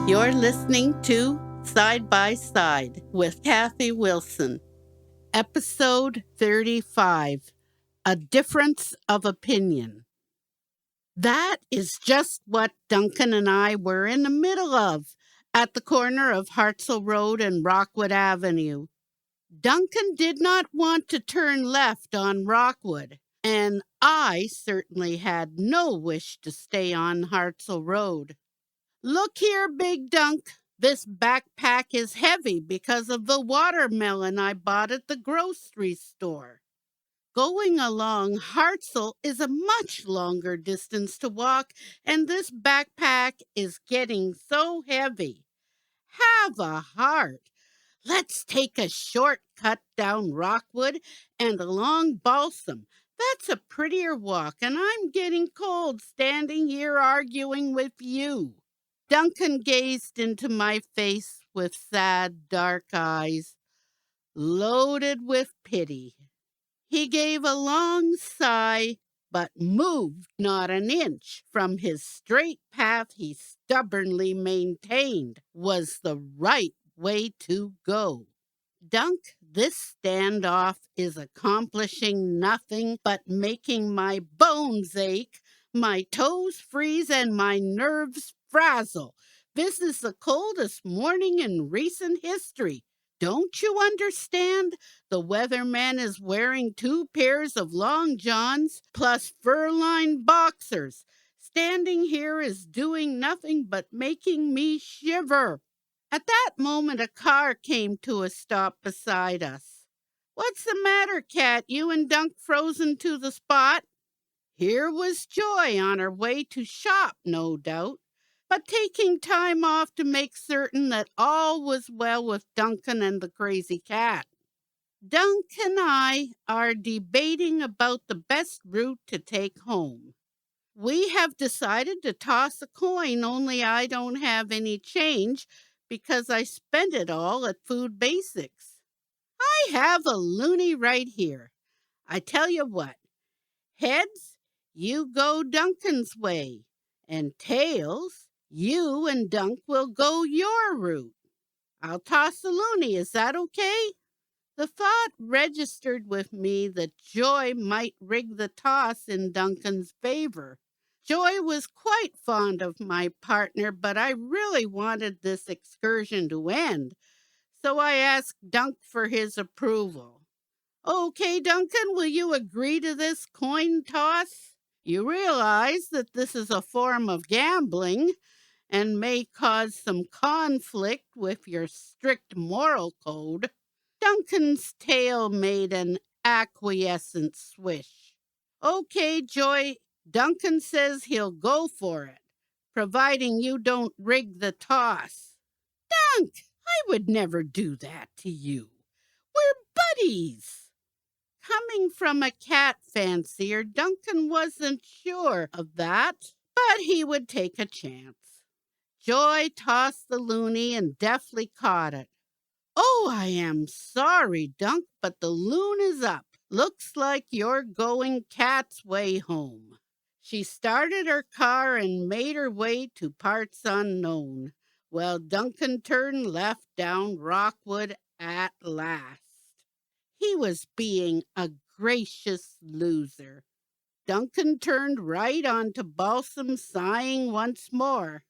You're listening to Side by Side with Kathy Wilson, episode 35, A Difference of Opinion. That is just what Duncan and I were in the middle of at the corner of Hartzell Road and Rockwood Avenue. Duncan did not want to turn left on Rockwood, and I certainly had no wish to stay on Hartzell Road. Look here, Big Dunk. This backpack is heavy because of the watermelon I bought at the grocery store. Going along Hartzell is a much longer distance to walk, and this backpack is getting so heavy. Have a heart. Let's take a shortcut down Rockwood and along Balsam. That's a prettier walk, and I'm getting cold standing here arguing with you. Duncan gazed into my face with sad, dark eyes, loaded with pity. He gave a long sigh, but moved not an inch from his straight path he stubbornly maintained was the right way to go. Dunk, this standoff is accomplishing nothing but making my bones ache, my toes freeze, and my nerves frazzle. This is the coldest morning in recent history. Don't you understand? The weatherman is wearing 2 pairs of long johns plus fur-lined boxers. Standing here is doing nothing but making me shiver. At that moment, a car came to a stop beside us. What's the matter, Cat? You and Dunk frozen to the spot? Here was Joy on her way to shop, no doubt, but taking time off to make certain that all was well with Duncan and the crazy cat. Dunk and I are debating about the best route to take home. We have decided to toss a coin, only I don't have any change because I spent it all at Food Basics. I have a loony right here. I tell you what, heads, you go Duncan's way, and tails, you and Dunk will go your route. I'll toss the loony, is that okay? The thought registered with me that Joy might rig the toss in Duncan's favor. Joy was quite fond of my partner, but I really wanted this excursion to end, so I asked Dunk for his approval. Okay, Duncan, will you agree to this coin toss? You realize that this is a form of gambling and may cause some conflict with your strict moral code. Duncan's tail made an acquiescent swish. Okay, Joy, Duncan says he'll go for it, providing you don't rig the toss. Dunk, I would never do that to you. We're buddies. Coming from a cat fancier, Duncan wasn't sure of that, but he would take a chance. Joy tossed the loony and deftly caught it. Oh, I am sorry, Dunk, but the loon is up. Looks like you're going Cat's way home. She started her car and made her way to parts unknown, while Duncan turned left down Rockwood at last. He was being a gracious loser. Duncan turned right onto Balsam, sighing once more.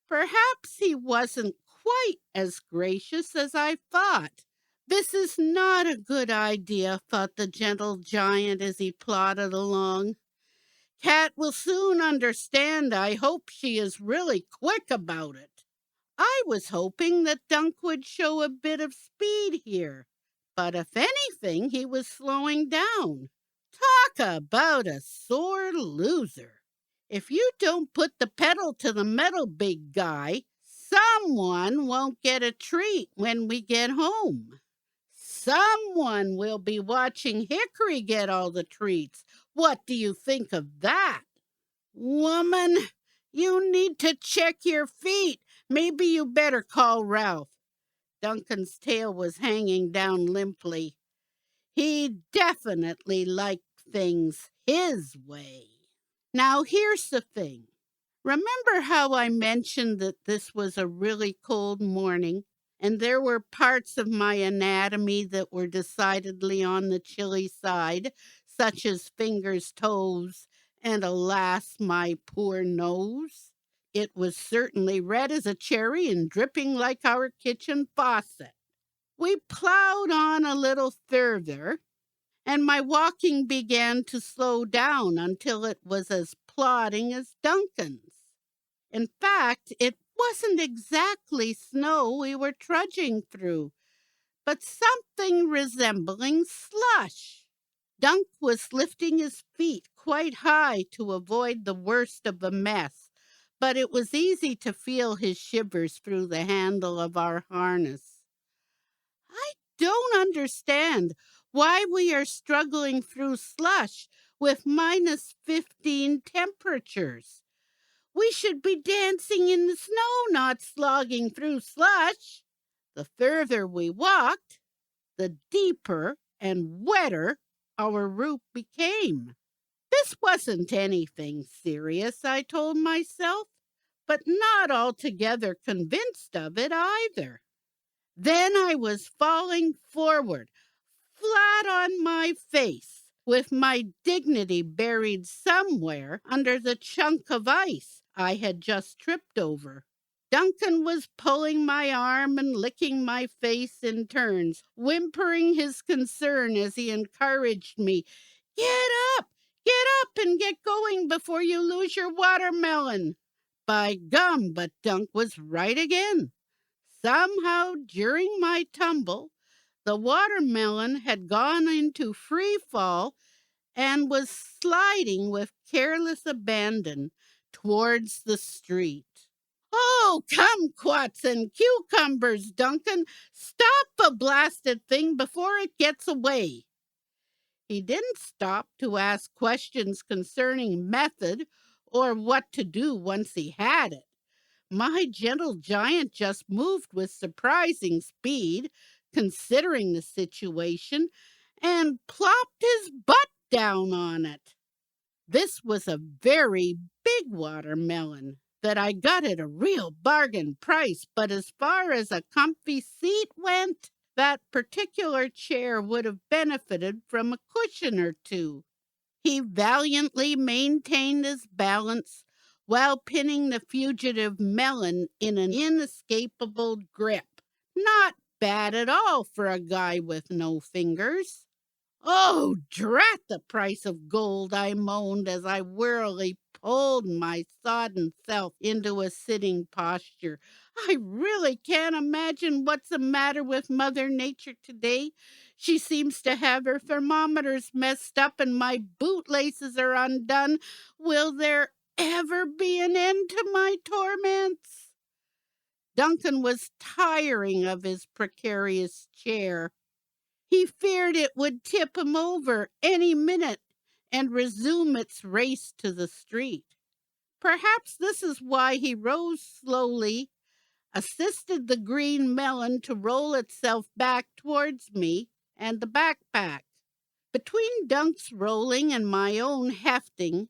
Perhaps he wasn't quite as gracious as I thought. This is not a good idea, thought the gentle giant as he plodded along. Cat will soon understand. I hope she is really quick about it. I was hoping that Dunk would show a bit of speed here, but if anything, he was slowing down. Talk about a sore loser. If you don't put the pedal to the metal, big guy, someone won't get a treat when we get home. Someone will be watching Hickory get all the treats. What do you think of that? Woman, you need to check your feet. Maybe you better call Ralph. Duncan's tail was hanging down limply. He definitely liked things his way. Now here's the thing. Remember how I mentioned that this was a really cold morning, and there were parts of my anatomy that were decidedly on the chilly side, such as fingers, toes, and alas, my poor nose? It was certainly red as a cherry and dripping like our kitchen faucet. We plowed on a little further, and my walking began to slow down until it was as plodding as Duncan's. In fact, it wasn't exactly snow we were trudging through, but something resembling slush. Dunk was lifting his feet quite high to avoid the worst of the mess, but it was easy to feel his shivers through the handle of our harness. I don't understand why we are struggling through slush with -15 temperatures. We should be dancing in the snow, not slogging through slush. The further we walked, the deeper and wetter our route became. This wasn't anything serious, I told myself, but not altogether convinced of it either. Then I was falling forward, flat on my face, with my dignity buried somewhere under the chunk of ice I had just tripped over. Duncan was pulling my arm and licking my face in turns, whimpering his concern as he encouraged me. Get up! Get up and get going before you lose your watermelon. By gum, but Dunk was right again. Somehow, during my tumble, the watermelon had gone into free fall and was sliding with careless abandon towards the street. Oh, kumquats and cucumbers, Duncan! Stop the blasted thing before it gets away. He didn't stop to ask questions concerning method or what to do once he had it. My gentle giant just moved with surprising speed, considering the situation, and plopped his butt down on it. This was a very big watermelon that I got at a real bargain price, but as far as a comfy seat went, that particular chair would have benefited from a cushion or two. He valiantly maintained his balance while pinning the fugitive melon in an inescapable grip. Not bad at all for a guy with no fingers. Oh, drat the price of gold, I moaned as I wearily pulled my sodden self into a sitting posture. I really can't imagine what's the matter with Mother Nature today. She seems to have her thermometers messed up and my bootlaces are undone. Will there ever be an end to my torments? Duncan was tiring of his precarious chair. He feared it would tip him over any minute and resume its race to the street. Perhaps this is why he rose slowly, assisted the green melon to roll itself back towards me and the backpack. Between Dunk's rolling and my own hefting,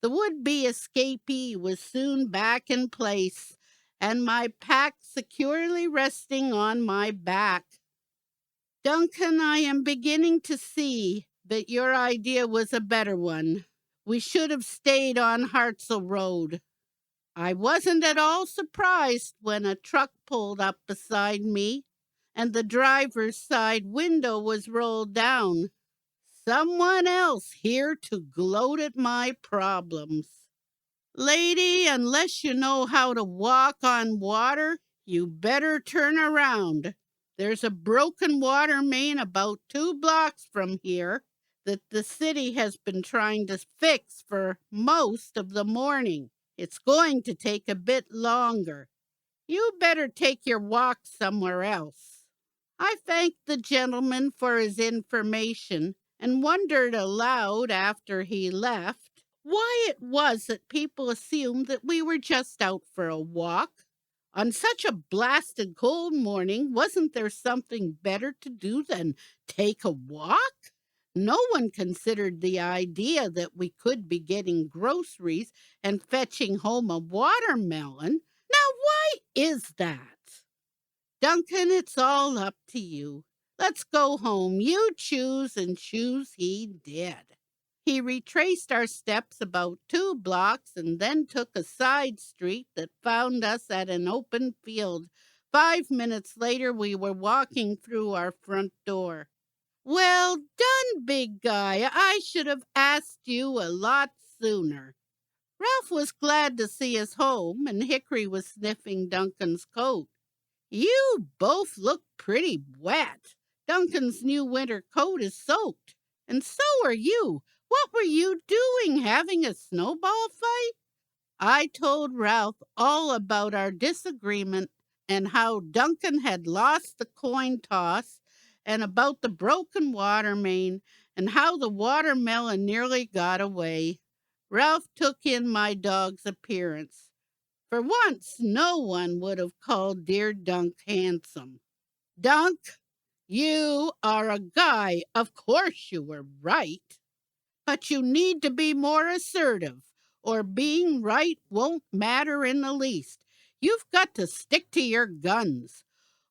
the would-be escapee was soon back in place and my pack securely resting on my back. Duncan, I am beginning to see that your idea was a better one. We should have stayed on Hartzell Road. I wasn't at all surprised when a truck pulled up beside me and the driver's side window was rolled down. Someone else here to gloat at my problems. Lady, unless you know how to walk on water, you better turn around. There's a broken water main about 2 blocks from here that the city has been trying to fix for most of the morning. It's going to take a bit longer. You better take your walk somewhere else. I thanked the gentleman for his information and wondered aloud after he left why it was that people assumed that we were just out for a walk. On such a blasted cold morning, wasn't there something better to do than take a walk? No one considered the idea that we could be getting groceries and fetching home a watermelon. Now, why is that? Duncan, it's all up to you. Let's go home. You choose, and choose he did. He retraced our steps about 2 blocks and then took a side street that found us at an open field. 5 minutes later, we were walking through our front door. Well done, big guy. I should have asked you a lot sooner. Ralph was glad to see us home, and Hickory was sniffing Duncan's coat. You both look pretty wet. Duncan's new winter coat is soaked, and so are you. What were you doing, having a snowball fight? I told Ralph all about our disagreement and how Duncan had lost the coin toss and about the broken water main and how the watermelon nearly got away. Ralph took in my dog's appearance. For once, no one would have called dear Dunk handsome. Dunk, you are a guy. Of course you were right. But you need to be more assertive, or being right won't matter in the least. You've got to stick to your guns.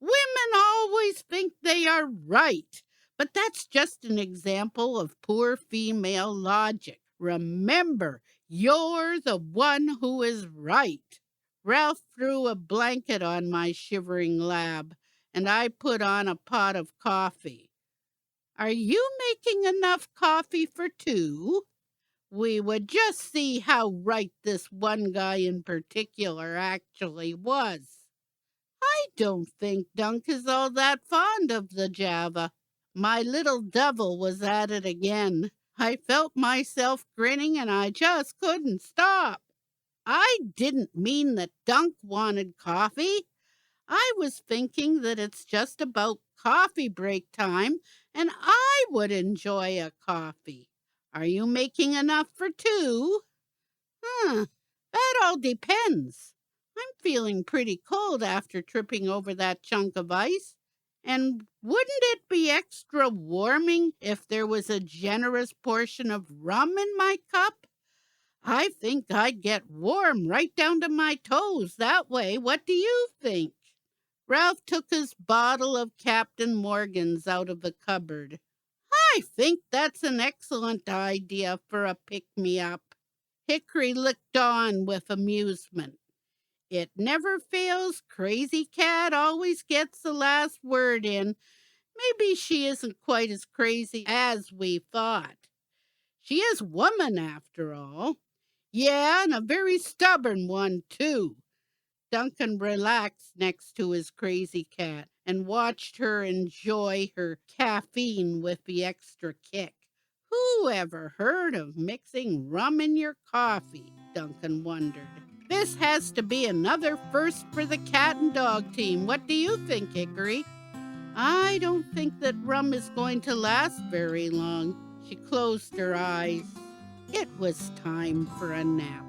Women always think they are right, but that's just an example of poor female logic. Remember, you're the one who is right. Ralph threw a blanket on my shivering lab, and I put on a pot of coffee. Are you making enough coffee for two? We would just see how right this one guy in particular actually was. I don't think Dunk is all that fond of the Java. My little devil was at it again. I felt myself grinning and I just couldn't stop. I didn't mean that Dunk wanted coffee. I was thinking that it's just about coffee break time and I would enjoy a coffee. Are you making enough for two? That all depends. I'm feeling pretty cold after tripping over that chunk of ice. And wouldn't it be extra warming if there was a generous portion of rum in my cup? I think I'd get warm right down to my toes that way. What do you think? Ralph took his bottle of Captain Morgan's out of the cupboard. I think that's an excellent idea for a pick-me-up. Hickory looked on with amusement. It never fails. Crazy Cat always gets the last word in. Maybe she isn't quite as crazy as we thought. She is woman, after all. Yeah, and a very stubborn one, too. Duncan relaxed next to his Crazy Cat and watched her enjoy her caffeine with the extra kick. Who ever heard of mixing rum in your coffee? Duncan wondered. This has to be another first for the cat and dog team. What do you think, Hickory? I don't think that rum is going to last very long. She closed her eyes. It was time for a nap.